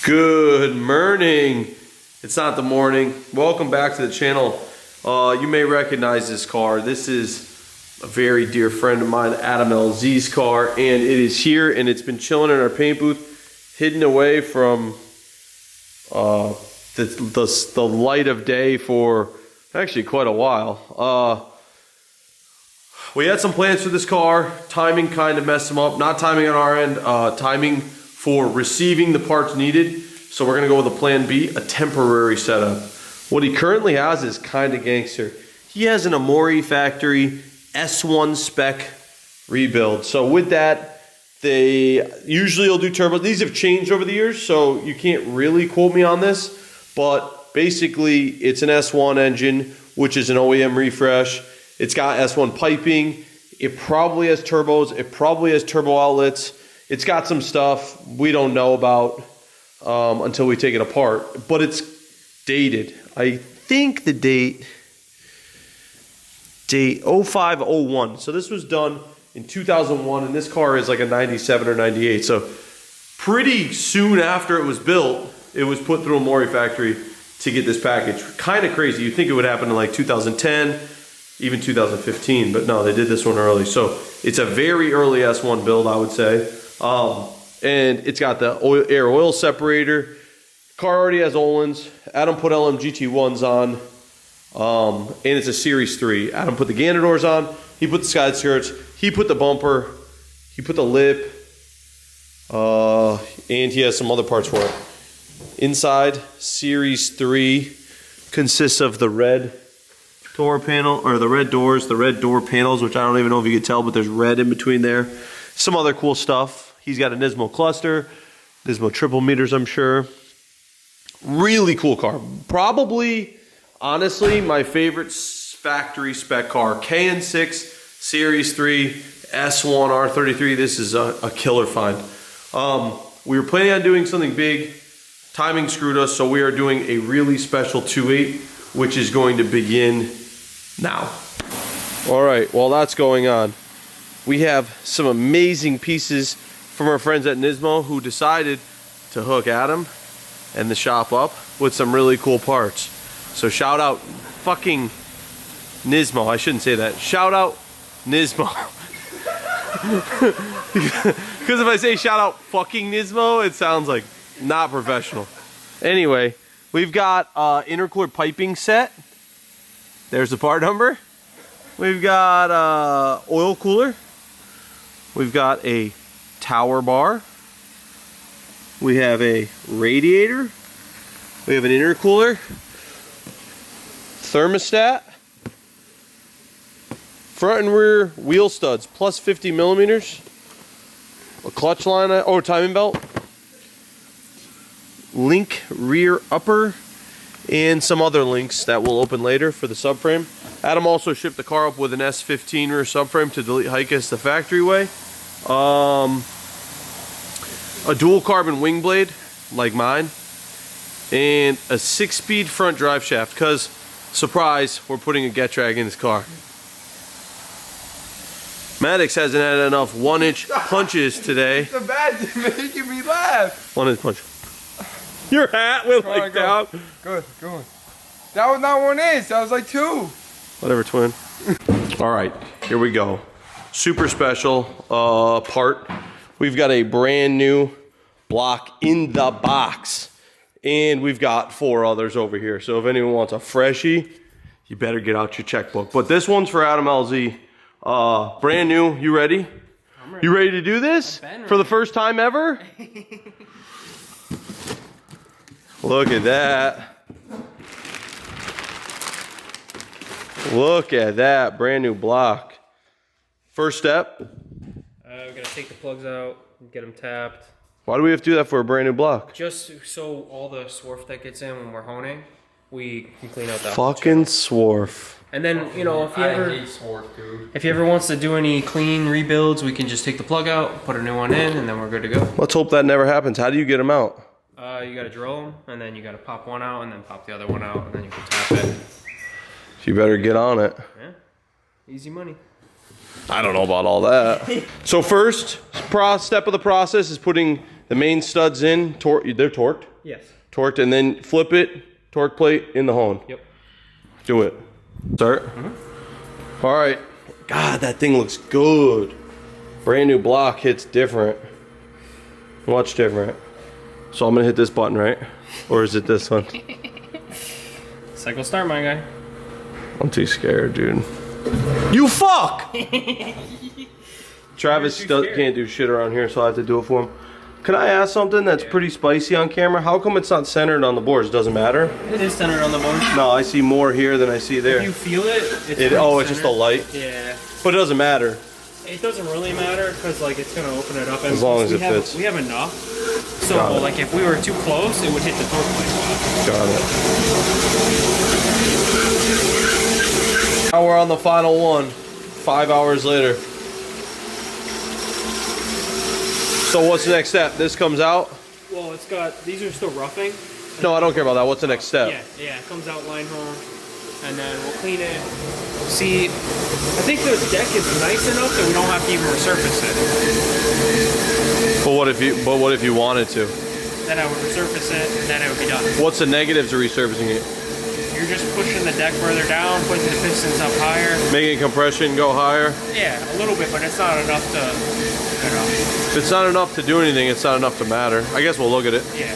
Good morning. It's not the morning. Welcome back to the channel. You may recognize this car. This is a very dear friend of mine, Adam LZ's car, and it is here and it's been chilling in our paint booth, hidden away from the light of day for actually quite a while. We had some plans for this car. Timing kind of messed them up. Not timing on our end, timing for receiving the parts needed. So we're gonna go with a plan B, a temporary setup. What he currently has is kind of gangster. He has an Amori factory S1 spec rebuild. So with that, they usually will do turbo. These have changed over the years, so you can't really quote me on this, but basically it's an S1 engine, which is an OEM refresh. It's got S1 piping. It probably has turbos. It probably has turbo outlets. It's got some stuff we don't know about until we take it apart, but it's dated. I think the date 0501. So this was done in 2001, and this car is like a 97 or 98. So pretty soon after it was built, it was put through a Mori factory to get this package. Kind of crazy. You'd think it would happen in like 2010, even 2015, but no, they did this one early. So it's a very early S1 build, I would say. And it's got the air oil separator. Car already has Ohlins. Adam put LMGT1s on. And it's a Series 3. Adam put the gander doors on. He put the side skirts. He put the bumper. He put the lip. And he has some other parts for it. Inside, Series 3 consists of the red door panel, or the red doors, the red door panels, which I don't even know if you can tell, but there's red in between there. Some other cool stuff. He's got a Nismo cluster, Nismo triple meters, I'm sure. Really cool car. Probably, honestly, my favorite factory spec car. KN6 Series 3 S1 R33. This is a killer find. We were planning on doing something big. Timing screwed us, so we are doing a really special 2.8, which is going to begin now. All right, while that's going on, we have some amazing pieces from our friends at Nismo who decided to hook Adam and the shop up with some really cool parts. So shout out fucking Nismo. I shouldn't say that. Shout out Nismo. Because if I say shout out fucking Nismo, it sounds like not professional. Anyway, we've got intercooler piping set. There's the part number. We've got oil cooler. We've got a tower bar. We have a radiator. We have an intercooler. Thermostat. Front and rear wheel studs, plus 50 millimeters. A clutch line, or timing belt. Link rear upper. And some other links that we'll open later for the subframe. Adam also shipped the car up with an S15 rear subframe to delete Hikes the factory way. A dual carbon wing blade, like mine, and a 6-speed front drive shaft, because, surprise, we're putting a get drag in this car. Maddox hasn't had enough 1-inch punches today. It's a bad making me laugh. 1-inch punch. Your hat went like down. Good. That was not 1 inch, that was like 2. Whatever, twin. All right, here we go. Super special part. We've got a brand new block in the box. And we've got 4 others over here. So if anyone wants a freshie, you better get out your checkbook. But this one's for Adam LZ. Brand new, you ready? I'm ready. You ready to do this? For the first time ever? Look at that. Look at that, brand new block. First step. We're gonna take the plugs out and get them tapped. Why do we have to do that for a brand new block? Just so all the swarf that gets in when we're honing, we can clean out that fucking swarf. And then, you know, if I hate swarf, dude. he ever wants to do any clean rebuilds, we can just take the plug out, put a new one in, and then we're good to go. Let's hope that never happens. How do you get them out? You gotta drill them, and then you gotta pop one out, and then pop the other one out, and then you can tap it. You better get on it. Yeah, easy money. I don't know about all that. So first step of the process is putting the main studs in. They're torqued. Yes. Torqued, and then flip it, torque plate in the hone. Yep. Do it. Start. All right. God, that thing looks good. Brand new block hits different. Much different. So I'm gonna hit this button, right? Or is it this one? Cycle start, my guy. I'm too scared, dude. You fuck! Travis can't do shit around here, so I have to do it for him. Can I ask something that's pretty spicy on camera? How come it's not centered on the boards? Doesn't matter? It is centered on the board. No, I see more here than I see there. If you feel it, it's it's just a light? Yeah. But it doesn't matter. It doesn't really matter because like it's gonna open it up. And as long as it fits. We have enough. So like if we were too close, it would hit the torque plate. Got it. Now we're on the final one. 5 hours later. So what's the next step? This comes out? Well, it's got, these are still roughing. No, I don't care about that. What's the next step? Yeah, it comes out line home, and then we'll clean it. See, I think the deck is nice enough that we don't have to even resurface it. But what if you wanted to? Then I would resurface it, and then it would be done. What's the negatives to resurfacing it? You're just pushing the deck further down, pushing the pistons up higher. Making compression go higher? Yeah, a little bit, but it's not enough to, you know. If it's not enough to do anything, it's not enough to matter. I guess we'll look at it. Yeah.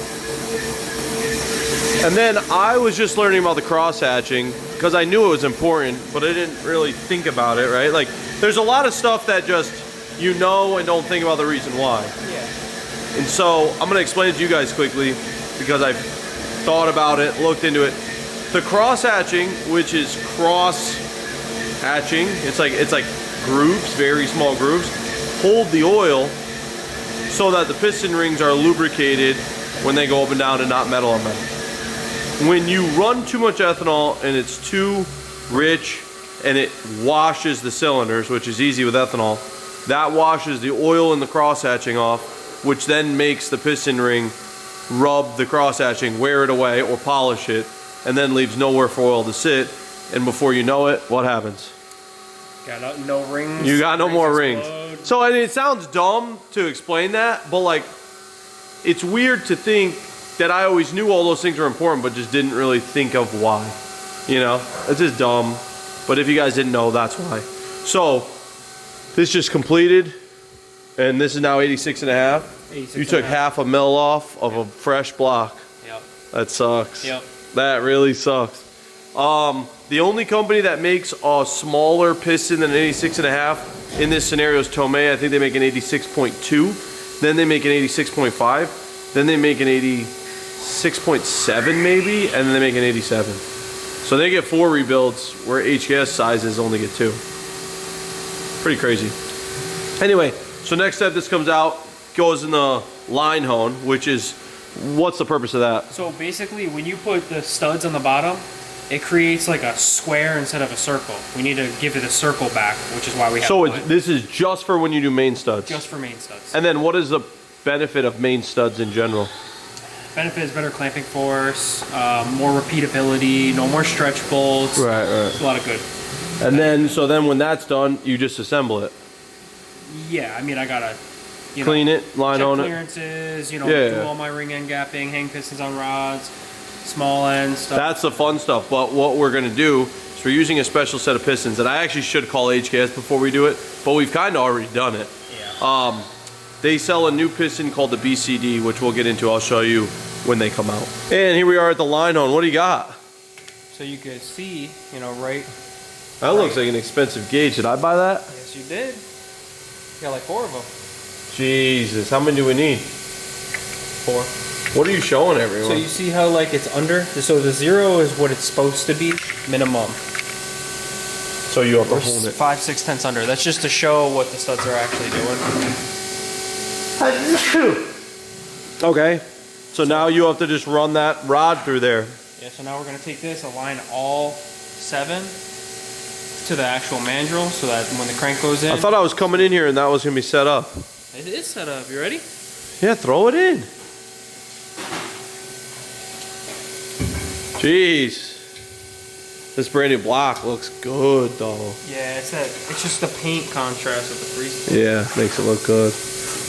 And then I was just learning about the cross hatching because I knew it was important, but I didn't really think about it, right? Like, there's a lot of stuff that just you know and don't think about the reason why. Yeah. And so I'm gonna explain it to you guys quickly because I've thought about it, looked into it. The cross hatching, which is cross hatching, it's like grooves, very small grooves, hold the oil so that the piston rings are lubricated when they go up and down and not metal on metal. When you run too much ethanol and it's too rich and it washes the cylinders, which is easy with ethanol, that washes the oil in the cross hatching off, which then makes the piston ring rub the cross hatching, wear it away or polish it, and then leaves nowhere for oil to sit. And before you know it, what happens? Got no rings. You got no more rings. Explode. So I mean, it sounds dumb to explain that, but like, it's weird to think that I always knew all those things were important, but just didn't really think of why. You know, it's just dumb. But if you guys didn't know, that's why. So this just completed, and this is now 86.5. You took half a mil off of a fresh block. Yep. That sucks. Yep. That really sucks. The only company that makes a smaller piston than an 86.5 in this scenario is Tomei. I think they make an 86.2. Then they make an 86.5. Then they make an 86.7 maybe, and then they make an 87. So they get 4 rebuilds where HKS sizes only get 2. Pretty crazy. Anyway, so next step, this comes out, goes in the line hone, which is, what's the purpose of that? So basically, when you put the studs on the bottom, it creates like a square instead of a circle. We need to give it a circle back, which is why we have So this is just for when you do main studs? Just for main studs. And then what is the benefit of main studs in general? Benefit is better clamping force, more repeatability, no more stretch bolts. Right. It's a lot of good. And then, so then when that's done, you just assemble it? Yeah, I mean, I gotta clean it, line on it. Clearances, do all my ring end gapping, hang pistons on rods, small end stuff. That's the fun stuff, but what we're gonna do is we're using a special set of pistons, and I actually should call HKS before we do it, but we've kind of already done it. Yeah. They sell a new piston called the BCD, which we'll get into. I'll show you when they come out. And here we are at the line hone. What do you got? So you can see, right. That looks like an expensive gauge. Did I buy that? Yes, you did. You got like 4 of them. Jesus, how many do we need? 4. What are you showing everyone? So you see how like it's under? So the 0 is what it's supposed to be, minimum. So you have to hold it. 5, 6 tenths under. That's just to show what the studs are actually doing. Okay, so now you have to just run that rod through there. Yeah, so now we're going to take this, align all 7 to the actual mandrel so that when the crank goes in. I thought I was coming in here and that was going to be set up. It is set up. You ready? Yeah, throw it in. Jeez. This brand new block looks good though. Yeah, it's just the paint contrast with the freestyle. Yeah, makes it look good.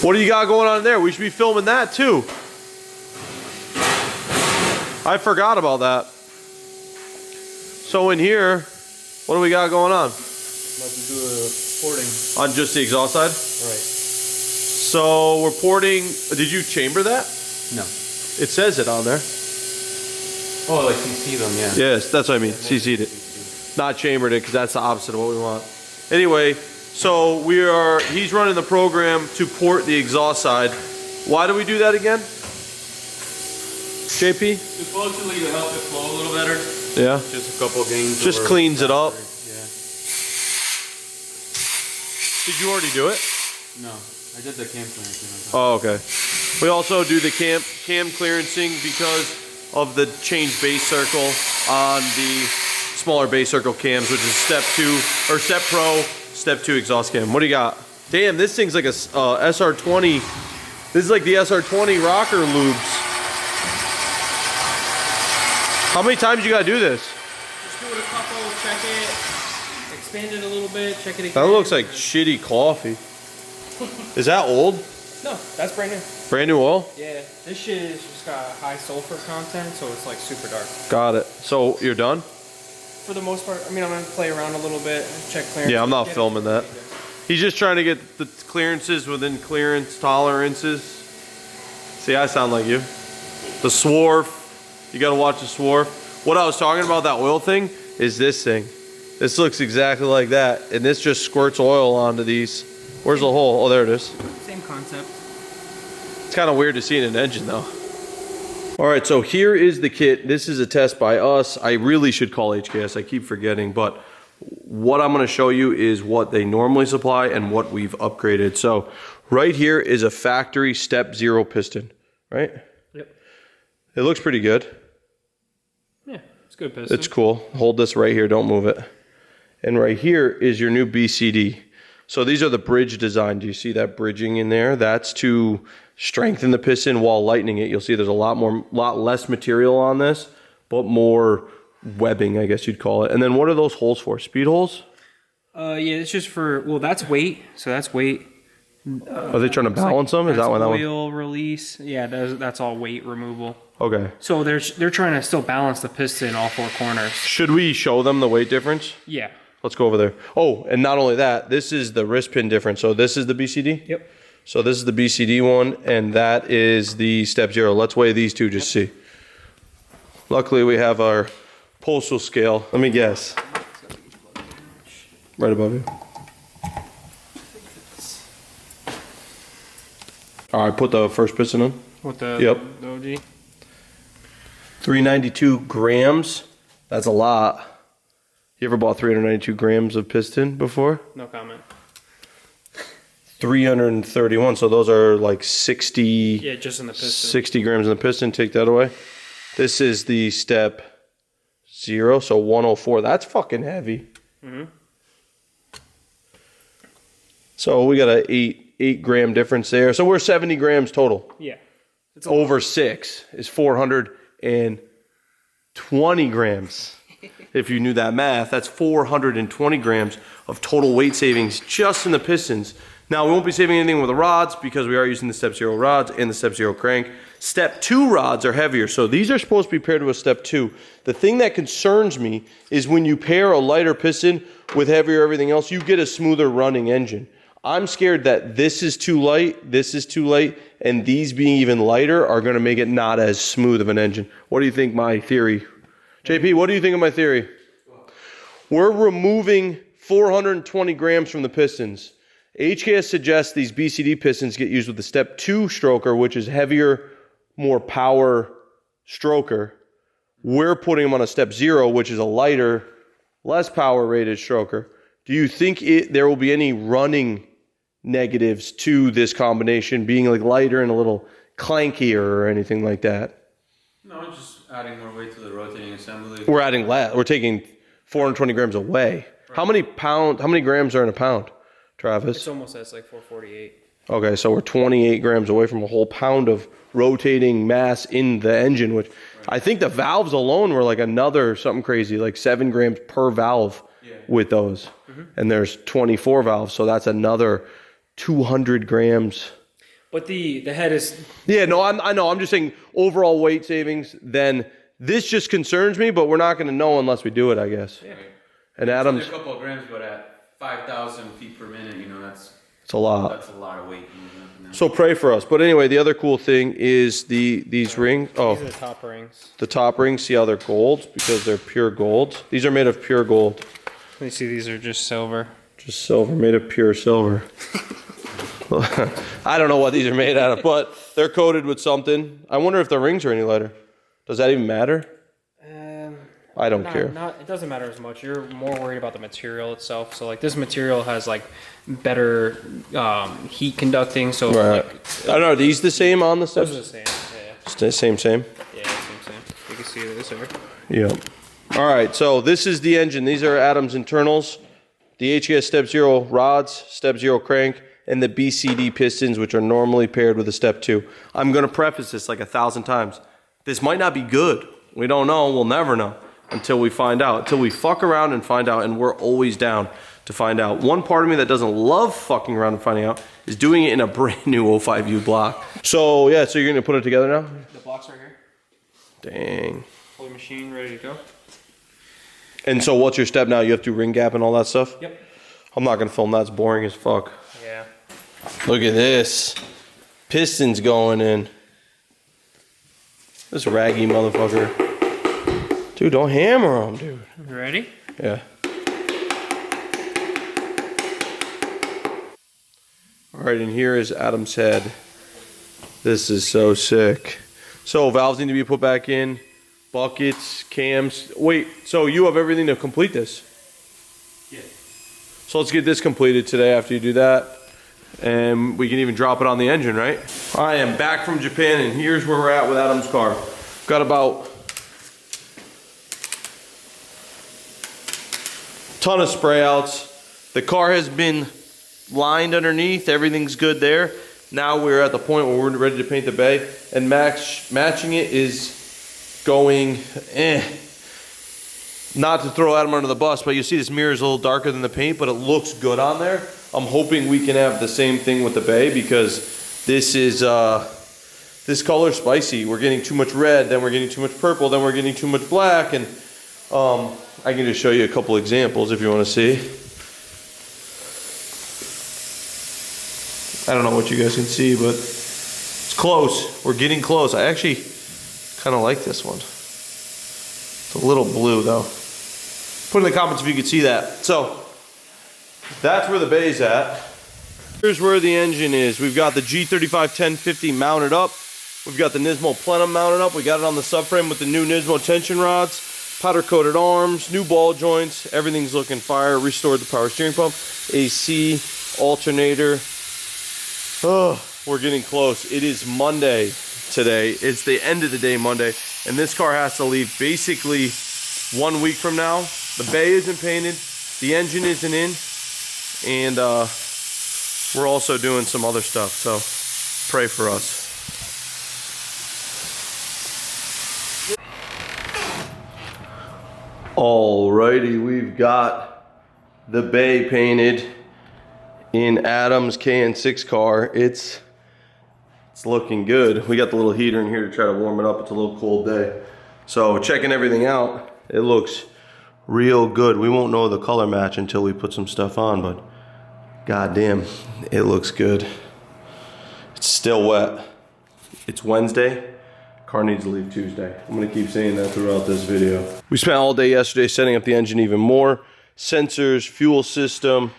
What do you got going on there? We should be filming that too. I forgot about that. So in here, what do we got going on? About to do a porting. On just the exhaust side? Right. So we're porting, did you chamber that? No. It says it on there. Oh, like CC them, yeah. Yes, that's what I mean, CC'd it. Not chambered it, because that's the opposite of what we want. Anyway, so he's running the program to port the exhaust side. Why do we do that again? JP? Supposedly to help it flow a little better. Yeah. Just a couple gains. Just cleans it up. Yeah. Did you already do it? No, I did the cam clearance. Oh, okay. We also do the cam clearancing because of the change base circle on the smaller base circle cams, which is step 2 or step pro, step 2 exhaust cam. What do you got? Damn, this thing's like a SR20. This is like the SR20 rocker lubes. How many times you gotta do this? Just do it a couple, check it, expand it a little bit, check it again. That looks like shitty coffee. Is that old? No, that's brand new. Brand new oil? Yeah, this shit is just got high sulfur content, so it's like super dark. Got it. So you're done? For the most part, I mean, I'm gonna play around a little bit, check clearance. Yeah, I'm not filming that. He's just trying to get the clearances within clearance tolerances. See, I sound like you. The swarf. You gotta watch the swarf. What I was talking about, that oil thing, is this thing. This looks exactly like that, and this just squirts oil onto these. Where's the hole? Oh, there it is. Same concept. It's kind of weird to see in an engine, though. All right, so here is the kit. This is a test by us. I really should call HKS. I keep forgetting, but what I'm gonna show you is what they normally supply and what we've upgraded. So right here is a factory step 0 piston, right? Yep. It looks pretty good. Yeah, it's good piston. It's cool. Hold this right here, don't move it. And right here is your new BCD. So these are the bridge design. Do you see that bridging in there? That's to strengthen the piston while lightening it. You'll see there's a lot less material on this, but more webbing, I guess you'd call it. And then what are those holes for? Speed holes? Yeah, it's just for, well, that's weight. So that's weight. Are they trying to balance them? Is that one? Oil release. Yeah, that's all weight removal. Okay. So they're trying to still balance the piston in all 4 corners. Should we show them the weight difference? Yeah. Let's go over there. Oh, and not only that, this is the wrist pin difference. So this is the BCD? Yep. So this is the BCD one, and that is the step 0. Let's weigh these two, just see. Luckily, we have our postal scale. Let me guess. Right above you. All right, put the first piston in. With the, Yep. the OG. 392 grams. That's a lot. You ever bought 392 grams of piston before? No comment. 331, so those are like 60. Yeah, just in the piston. 60 grams in the piston, take that away. This is the step 0, so 104. That's fucking heavy. Mm-hmm. So we got a 8 gram difference there. So we're 70 grams total. Yeah. It's Over 6 is 420 grams. If you knew that math, that's 420 grams of total weight savings just in the pistons. Now, we won't be saving anything with the rods because we are using the step 0 rods and the step 0 crank. Step 2 rods are heavier, so these are supposed to be paired with step 2. The thing that concerns me is when you pair a lighter piston with heavier everything else, you get a smoother running engine. I'm scared that this is too light, this is too light, and these being even lighter are going to make it not as smooth of an engine. What do you think my theory? JP, what do you think of my theory? We're removing 420 grams from the pistons. HKS suggests these BCD pistons get used with the step 2 stroker, which is heavier, more power stroker. We're putting them on a step 0, which is a lighter, less power rated stroker. Do you think there will be any running negatives to this combination being like lighter and a little clankier or anything like that? No, it's just adding more weight to the rotating assembly. We're adding less. We're taking 420 grams away. Right. How many grams are in a pound, Travis? It's almost that's like 448. Okay, so we're 28 grams away from a whole pound of rotating mass in the engine, which I think the valves alone were like another something crazy, like 7 grams per valve with those. Mm-hmm. And there's 24 valves, so that's another 200 grams. But the head is... Yeah, no, I know. I'm just saying overall weight savings, then This just concerns me, but we're not going to know unless we do it, I guess. Yeah. And It's Adam's, only a couple of grams, but at 5,000 feet per minute, you know, it's a lot. that's a lot of weight. So pray for us. But anyway, the other cool thing is these rings. Oh, These are the top rings. the top rings. See how they're gold? Because they're pure gold. These are made of pure gold. Let me see, these are just silver. Just silver, made of pure silver. I don't know what these are made out of, but they're coated with something. I wonder if the rings are any lighter. Does that even matter? I don't care. It doesn't matter as much. You're more worried about the material itself. So like this material has like better heat conducting. So Right. like, I don't know. Are these the same on the steps? those are the same. Same. Yeah, same. You can see this here. Yeah. All right. So this is the engine. These are Adam's internals. The HKS Step 0 rods, Step 0 crank, and the BCD pistons, which are normally paired with a Step 2. I'm going to preface this like 1,000 times. This might not be good. We don't know. We'll never know until we find out. Until we fuck around and find out, and we're always down to find out. One part of me that doesn't love fucking around and finding out is doing it in a brand new 05U block. So yeah, so you're going to put it together now? The block's right here. Dang. Fully machined, ready to go. And so what's your step now? You have to do ring gap and all that stuff? Yep. I'm not going to film that. It's boring as fuck. Yeah. Look at this. Pistons going in. This raggy motherfucker. Dude, don't hammer him, dude. You ready? Yeah. All right, and here is Adam's head. This is so sick. So valves need to be put back in. Buckets, cams. Wait, so you have everything to complete this? Yeah. So let's get this completed today after you do that. And we can even drop it on the engine, right? I am back from Japan, and here's where we're at with Adam's car. Got about a ton of spray outs. The car has been lined underneath. Everything's good there. Now we're at the point where we're ready to paint the bay, and matching it is going not to throw Adam under the bus, but you see this mirror is a little darker than the paint, but it looks good on there. I'm hoping we can have the same thing with the bay, because this is this color's spicy. We're getting too much red, then we're getting too much purple, then we're getting too much black, and I can just show you a couple examples if you want to see. I don't know what you guys can see, but it's close. We're getting close. I actually kind of like this one. It's a little blue though. Put in the comments if you could see that. So that's where the bay's at. Here's where the engine is. We've got the G35 1050 mounted up. We've got the Nismo plenum mounted up. We got it on the subframe with the new Nismo tension rods, powder coated arms, new ball joints. Everything's looking fire. Restored the power steering pump, AC, alternator. Oh, we're getting close. It is Monday today. It's the end of the day Monday, and this car has to leave basically 1 week from now. The bay isn't painted, the engine isn't in, and we're also doing some other stuff, so pray for us. Alrighty, we've got the bay painted in Adam's KN6 car. It's looking good. We got the little heater in here to try to warm it up. It's a little cold day. So checking everything out, it looks real good. We won't know the color match until we put some stuff on, but goddamn, it looks good. It's still wet. It's Wednesday. Car needs to leave Tuesday. I'm gonna keep saying that throughout this video. We spent all day yesterday setting up the engine even more. Sensors, fuel system,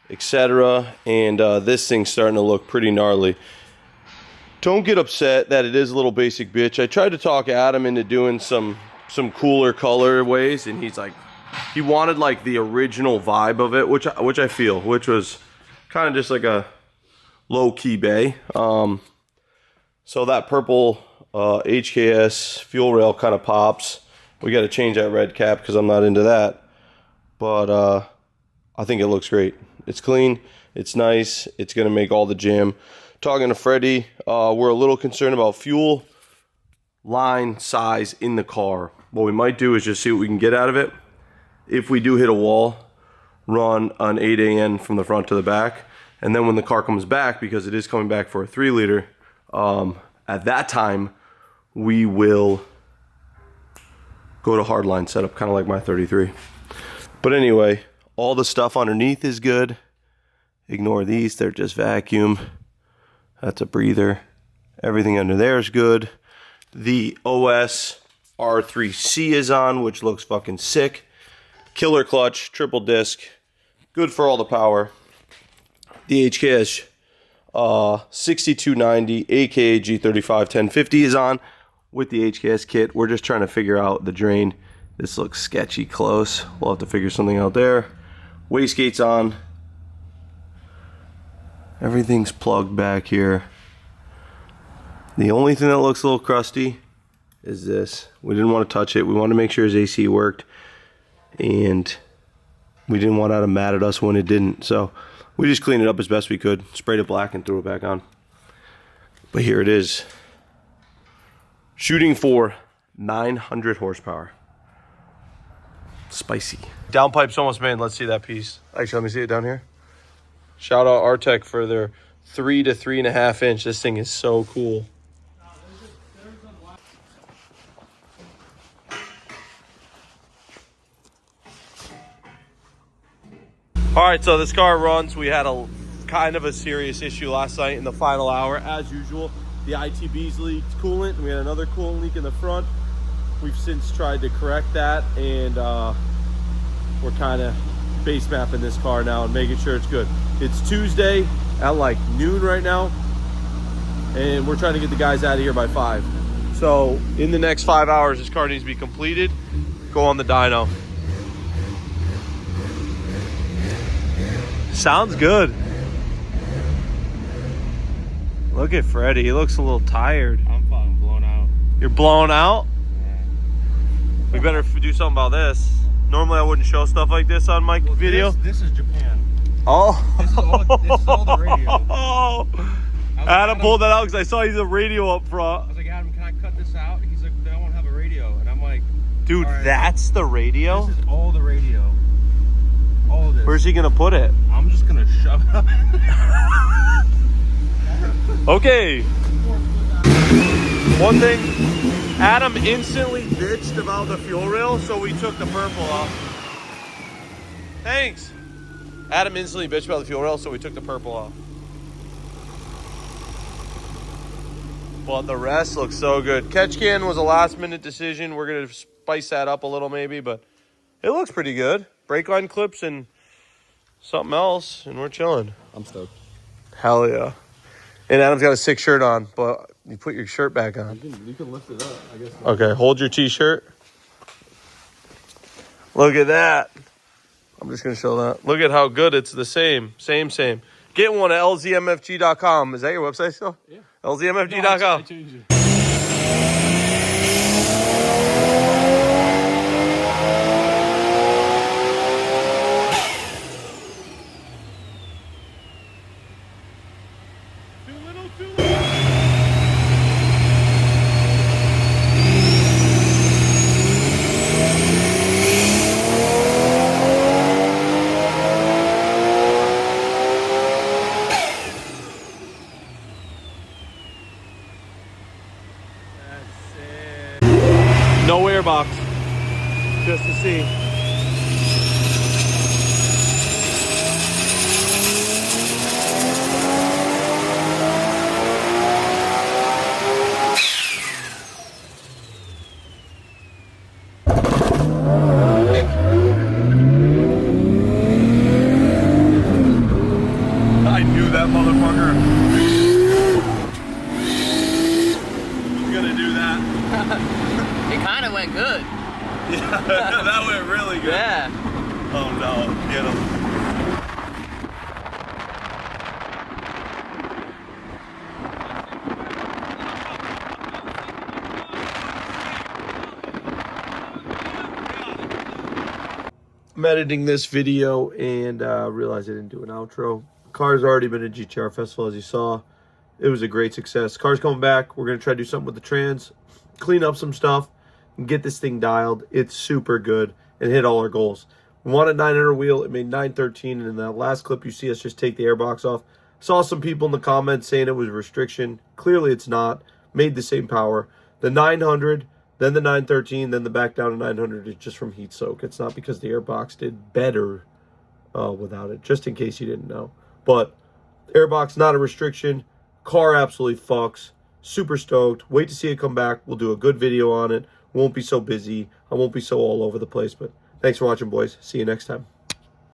etc. And this thing's starting to look pretty gnarly. Don't get upset that it is a little basic bitch. I tried to talk Adam into doing some cooler colorways, and he's like, he wanted like the original vibe of it, which I feel, which was kind of just like a low-key bay. So that purple HKS fuel rail kind of pops. We got to change that red cap because I'm not into that. But I think it looks great. It's clean. It's nice. It's going to make all the jam. Talking to Freddie, we're a little concerned about fuel line size in the car. What we might do is just see what we can get out of it. If we do hit a wall, run an 8AN from the front to the back. And then when the car comes back, because it is coming back for a 3 liter, at that time, we will go to hardline setup, kind of like my 33. But anyway, all the stuff underneath is good. Ignore these, they're just vacuum. That's a breather. Everything under there is good. The OS R33 is on, which looks fucking sick. Killer clutch, triple disc, good for all the power. The HKS 6290 aka G35 1050 is on with the HKS kit. We're just trying to figure out the drain. This looks sketchy close. We'll have to figure something out there. Wastegate's on. Everything's plugged back here. The only thing that looks a little crusty is this. We didn't want to touch it. We wanted to make sure his AC worked. And we didn't want Adam mad at us when it didn't. So we just cleaned it up as best we could. Sprayed it black and threw it back on. But here it is. Shooting for 900 horsepower. Spicy. Downpipe's almost made. Let's see that piece. Actually, let me see it down here. Shout out Artec for their 3 to 3.5 inch. This thing is so cool. All right, so this car runs. We had a kind of a serious issue last night in the final hour. As usual, the ITBs leaked coolant. We had another coolant leak in the front. We've since tried to correct that, and we're kind of base mapping this car now and making sure it's good. It's Tuesday at like noon right now, and we're trying to get the guys out of here by 5. So in the next 5 hours, this car needs to be completed. Go on the dyno. Sounds good. Look at Freddie. He looks a little tired. I'm fucking blown out. You're blown out? Yeah. We better do something about this. Normally I wouldn't show stuff like this on my video. This is Japan. Oh. This is all the radio. Oh. Adam pulled that out because I saw he's a radio up front. I was like, Adam, can I cut this out? He's like, I want to have a radio. And I'm like, dude, right, that's the radio? this is all the radio. All of this. Where's he going to put it? I'm just going to shove it up. Okay. One thing, Adam instantly bitched about the fuel rail, so we took the purple off. Thanks. Adam instantly bitched about the fuel rail, so we took the purple off. But the rest looks so good. Catch can was a last minute decision. We're going to spice that up a little maybe, but it looks pretty good. Brake line clips and something else, and we're chilling. I'm stoked. Hell yeah. And Adam's got a sick shirt on, but you put your shirt back on. You can lift it up, I guess. Okay, hold your t-shirt. Look at that. I'm just going to show that. Look at how good it's the same. Same. Get one at lzmfg.com. Is that your website still? Yeah. lzmfg.com. I changed it. No airbox. Just to see. I knew that motherfucker. He's gonna do that. It kind of went good. Yeah, that went really good. Yeah. Oh no, get him. I'm editing this video and realized I didn't do an outro. Car's already been at GTR Festival, as you saw. It was a great success. Car's coming back. We're going to try to do something with the trans, clean up some stuff, and get this thing dialed. It's super good and hit all our goals. We wanted 900 wheel. It made 913, and in that last clip you see us just take the airbox off. Saw some people in the comments saying it was restriction. Clearly it's not. Made the same power. The 900, then the 913, then the back down to 900 is just from heat soak. It's not because the airbox did better without it, just in case you didn't know. But airbox, not a restriction. Car absolutely fucks. Super stoked. Wait to see it come back. We'll do a good video on it. Won't be so busy. I won't be so all over the place. But thanks for watching, boys. See you next time.